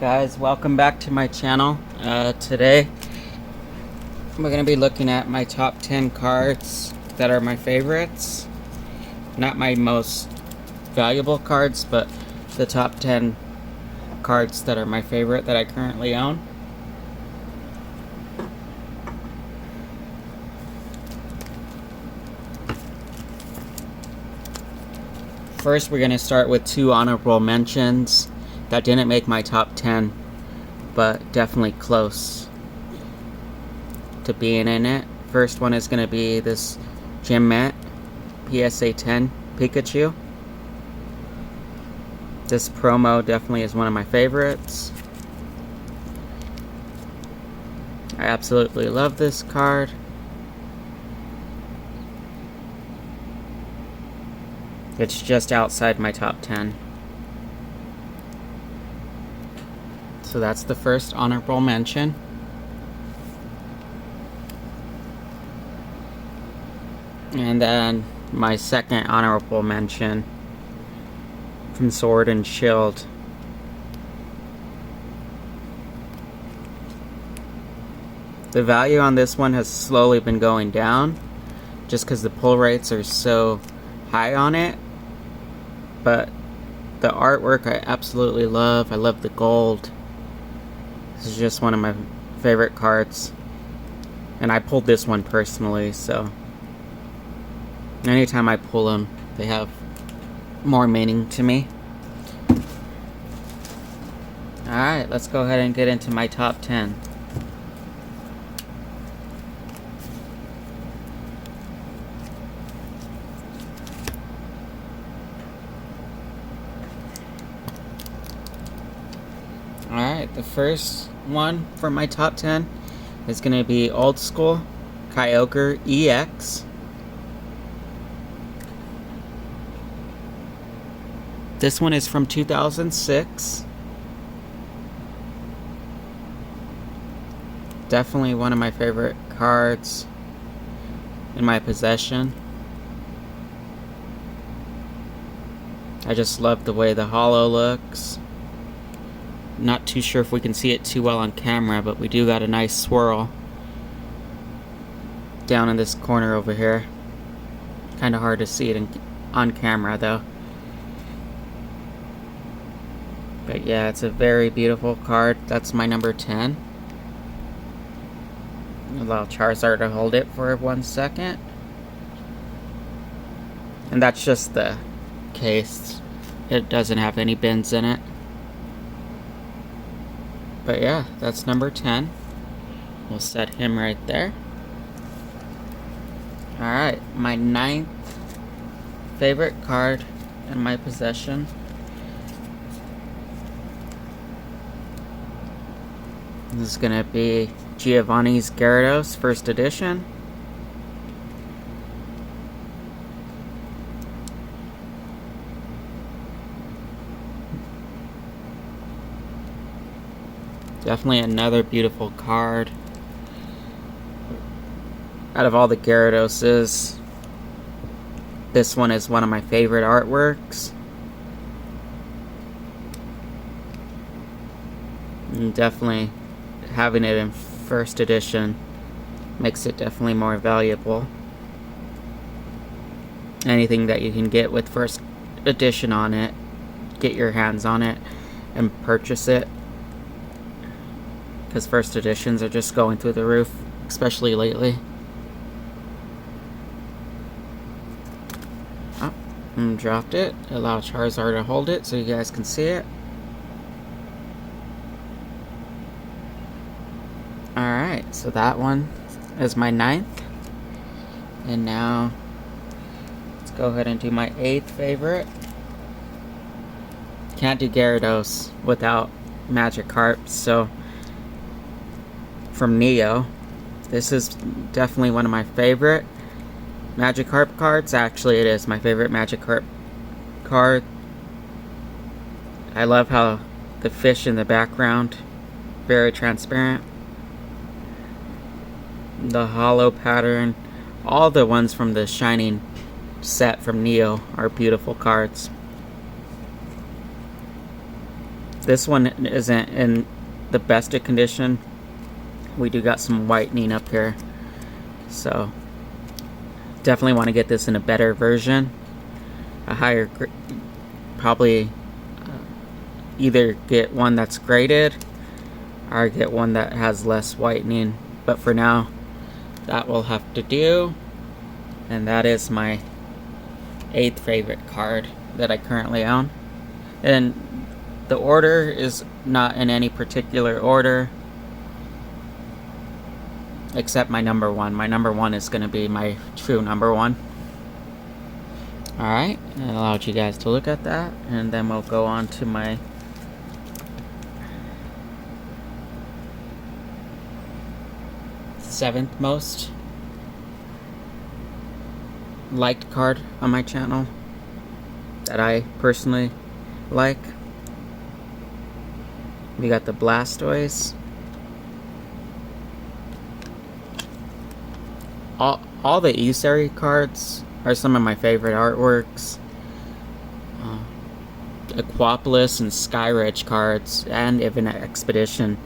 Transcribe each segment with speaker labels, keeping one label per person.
Speaker 1: guys, welcome back to my channel. Today we're going to be looking at my top 10 cards that are my favorites. Not my most valuable cards, but the top 10 cards that are my favorite that I currently own. First, we're going to start with two honorable mentions that didn't make my top 10, but definitely close to being in it. First one is going to be this Gym Mat PSA 10 Pikachu. This promo definitely is one of my favorites. I absolutely love this card. It's just outside my top 10. So that's the first honorable mention. And then my second honorable mention from Sword and Shield. The value on this one has slowly been going down just because the pull rates are so high on it. But the artwork I absolutely love. I love the gold. This is just one of my favorite cards. And I pulled this one personally, so anytime I pull them, they have more meaning to me. Alright, let's go ahead and get into my top 10. Alright, the first one for my top 10 is going to be Old School Kyogre EX. This one is from 2006. Definitely one of my favorite cards in my possession. I just love the way the holo looks. Not too sure if we can see it too well on camera, but we do got a nice swirl down in this corner over here. Kind of hard to see it on camera though. But yeah, it's a very beautiful card. That's my number 10. Allow Charizard to hold it for 1 second. And that's just the case. It doesn't have any bins in it. But yeah, that's number 10. We'll set him right there. Alright, my 9th favorite card in my possession. This is going to be Giovanni's Gyarados, first edition. Definitely another beautiful card. Out of all the Gyaradoses, this one is one of my favorite artworks. And definitely having it in first edition makes it definitely more valuable. Anything that you can get with first edition on it, get your hands on it and purchase it. Because first editions are just going through the roof, especially lately. Oh, and dropped it. Allow Charizard to hold it so you guys can see it. Alright, so that one is my 9th. And now, let's go ahead and do my 8th favorite. Can't do Gyarados without Magikarp, so from Neo, this is definitely one of my favorite Magikarp cards. Actually, it is my favorite Magikarp card. I love how the fish in the background, very transparent. The holo pattern, all the ones from the Shining set from Neo are beautiful cards. This one isn't in the best of condition. We do got some whitening up here, so definitely want to get this in a better version, a higher, probably either get one that's graded or get one that has less whitening, but for now that will have to do. And that is my 8th favorite card that I currently own, and the order is not in any particular order except my number 1. My number 1 is going to be my true number 1. Alright, I allowed you guys to look at that, and then we'll go on to my seventh most liked card on my channel that I personally like. We got the Blastoise. All the E-Series cards are some of my favorite artworks. Aquapolis and Skyridge cards and even Expedition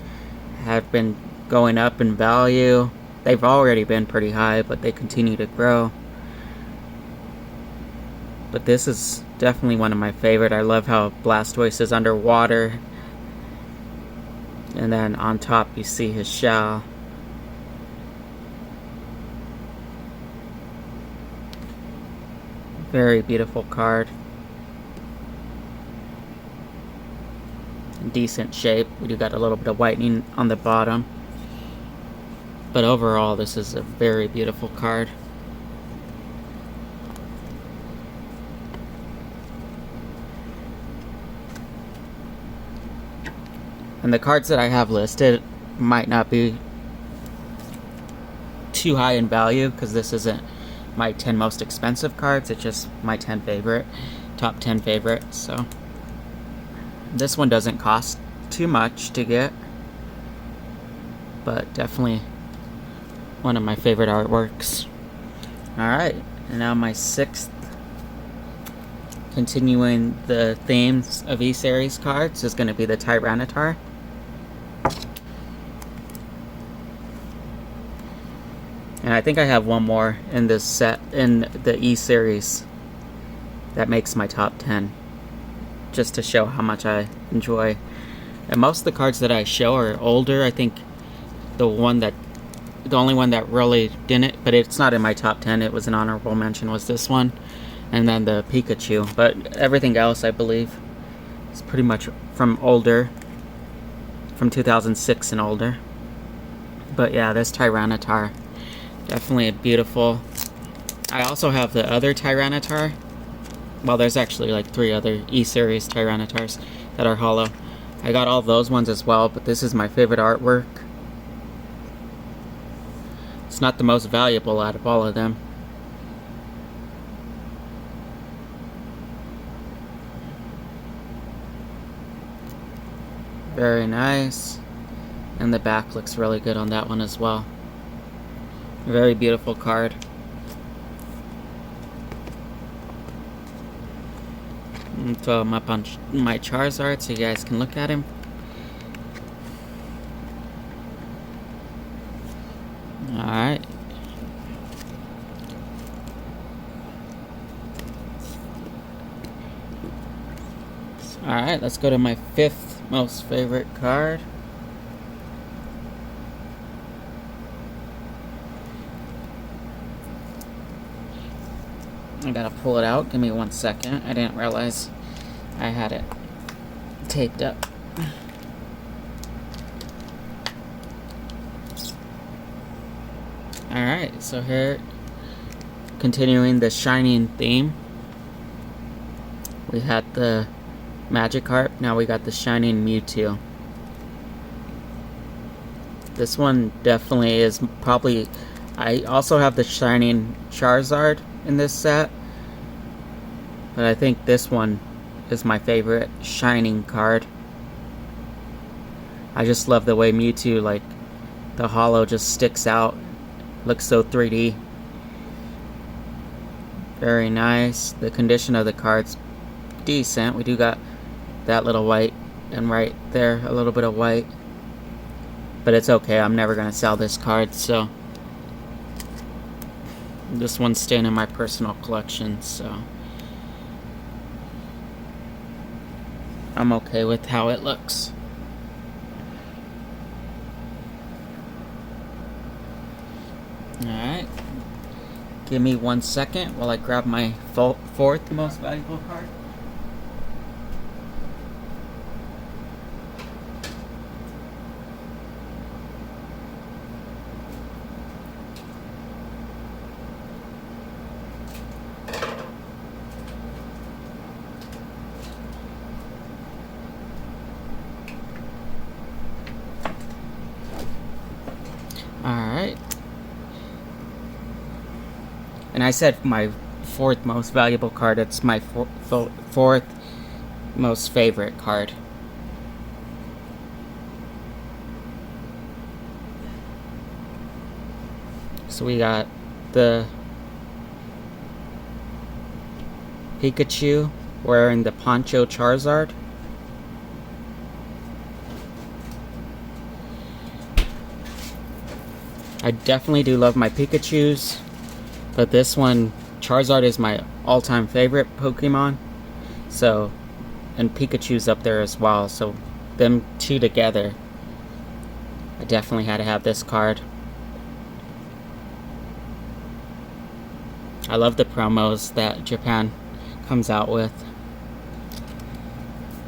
Speaker 1: have been going up in value. They've already been pretty high, but they continue to grow. But this is definitely one of my favorite. I love how Blastoise is underwater, and then on top you see his shell. Very beautiful card. In decent shape. We do got a little bit of whitening on the bottom, but overall this is a very beautiful card. And the cards that I have listed might not be too high in value, because this isn't my 10 most expensive cards, it's just my 10 favorite, top 10 favorites. So this one doesn't cost too much to get, but definitely one of my favorite artworks. Alright, and now my 6th, continuing the themes of E-Series cards, is going to be the Tyranitar. And I think I have one more in this set, in the E-Series, that makes my top 10, just to show how much I enjoy. And most of the cards that I show are older. I think the only one that really didn't, but it's not in my top 10, it was an honorable mention, was this one, and then the Pikachu. But everything else, I believe, is pretty much from older, from 2006 and older. But yeah, this Tyranitar, definitely a beautiful. I also have the other Tyranitar. Well, there's actually like 3 other E-Series Tyranitars that are hollow. I got all those ones as well, but this is my favorite artwork. It's not the most valuable out of all of them. Very nice. And the back looks really good on that one as well. Very beautiful card. And throw him up on my Charizard so you guys can look at him. Alright. Alright, let's go to my 5th most favorite card. I gotta pull it out. Give me 1 second. I didn't realize I had it taped up. Alright, so here, continuing the Shining theme, we had the Magikarp, now we got the Shining Mewtwo. This one definitely is probably. I also have the Shining Charizard in this set, but I think this one is my favorite Shining card. I just love the way Mewtwo, like, the hollow just sticks out. Looks so 3D. Very nice. The condition of the card's decent. We do got that little white and right there a little bit of white. But it's okay, I'm never going to sell this card, so this one's staying in my personal collection, so I'm okay with how it looks. Alright, give me 1 second while I grab my fourth most valuable card. Alright. And I said my fourth most valuable card. It's my fourth most favorite card. So we got the Pikachu wearing the Poncho Charizard. I definitely do love my Pikachus, but this one, Charizard, is my all-time favorite Pokemon. So, and Pikachu's up there as well, so them two together, I definitely had to have this card. I love the promos that Japan comes out with.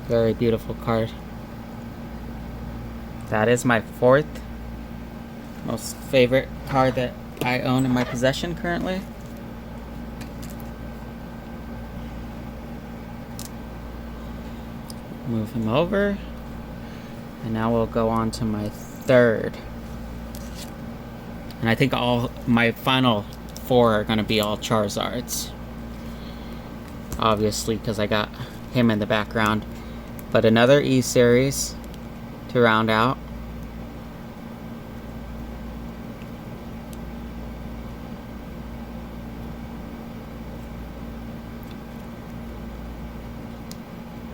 Speaker 1: Very beautiful card. That is my fourth most favorite card that I own in my possession currently. Move him over. And now we'll go on to my third. And I think all my final four are going to be all Charizards. Obviously, because I got him in the background. But another E-Series to round out.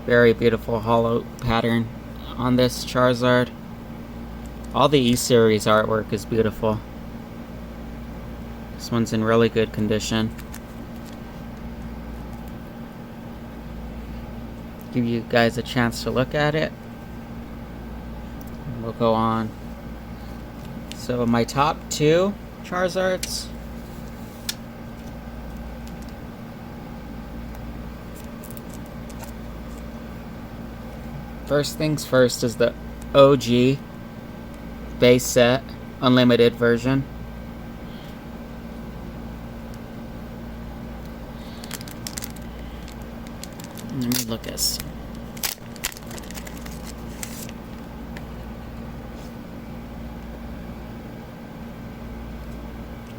Speaker 1: Very beautiful hollow pattern on this Charizard. All the E-Series artwork is beautiful. This one's in really good condition. Give you guys a chance to look at it. We'll go on. So my top two Charizards. First things first is the OG base set unlimited version. Let me look at some.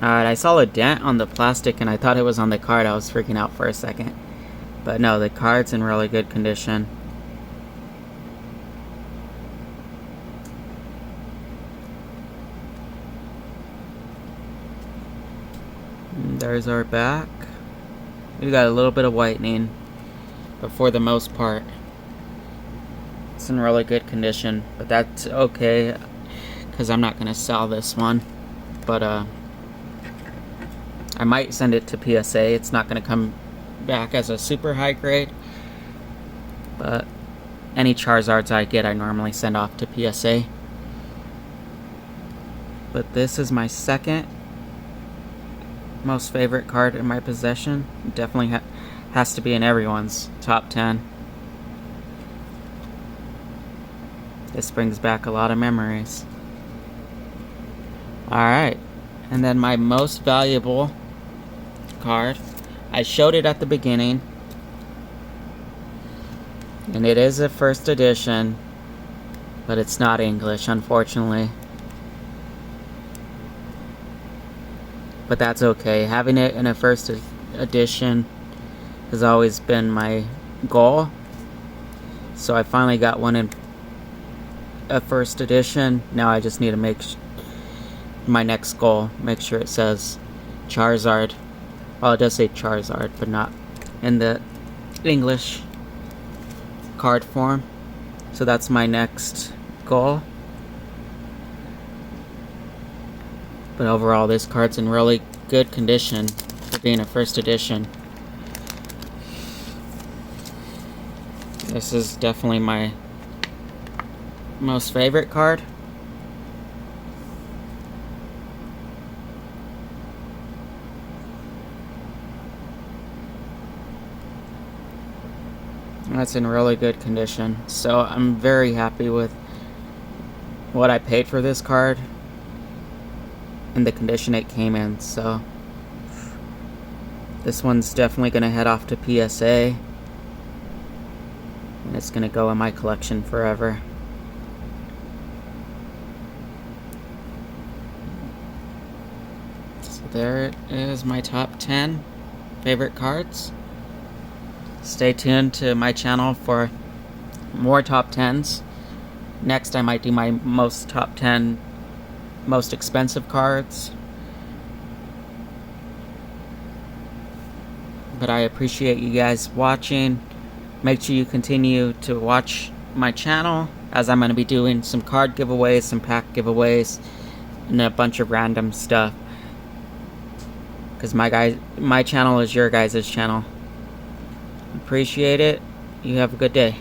Speaker 1: Alright, I saw a dent on the plastic and I thought it was on the card. I was freaking out for a second. But no, the card's in really good condition. And there's our back. We got a little bit of whitening, but for the most part, it's in really good condition. But that's okay, because I'm not going to sell this one. But I might send it to PSA. It's not going to come back as a super high grade. But any Charizards I get, I normally send off to PSA. But this is my second most favorite card in my possession. It definitely has to be in everyone's top 10. This brings back a lot of memories. Alright, and then my most valuable card. I showed it at the beginning, and it is a first edition, but it's not English, unfortunately. But that's okay. Having it in a first edition has always been my goal. So I finally got one in a first edition. Now I just need to make my next goal, make sure it says Charizard. Well, it does say Charizard, but not in the English card form. So that's my next goal. But overall, this card's in really good condition for being a first edition. This is definitely my most favorite card. That's in really good condition. So I'm very happy with what I paid for this card and the condition it came in. So this one's definitely going to head off to PSA. And it's going to go in my collection forever. So there it is, my top 10 favorite cards. Stay tuned to my channel for more top 10s. Next I might do my top 10 most expensive cards. But I appreciate you guys watching. Make sure you continue to watch my channel, as I'm going to be doing some card giveaways, some pack giveaways, and a bunch of random stuff. Because my channel is your guys' channel. Appreciate it. You have a good day.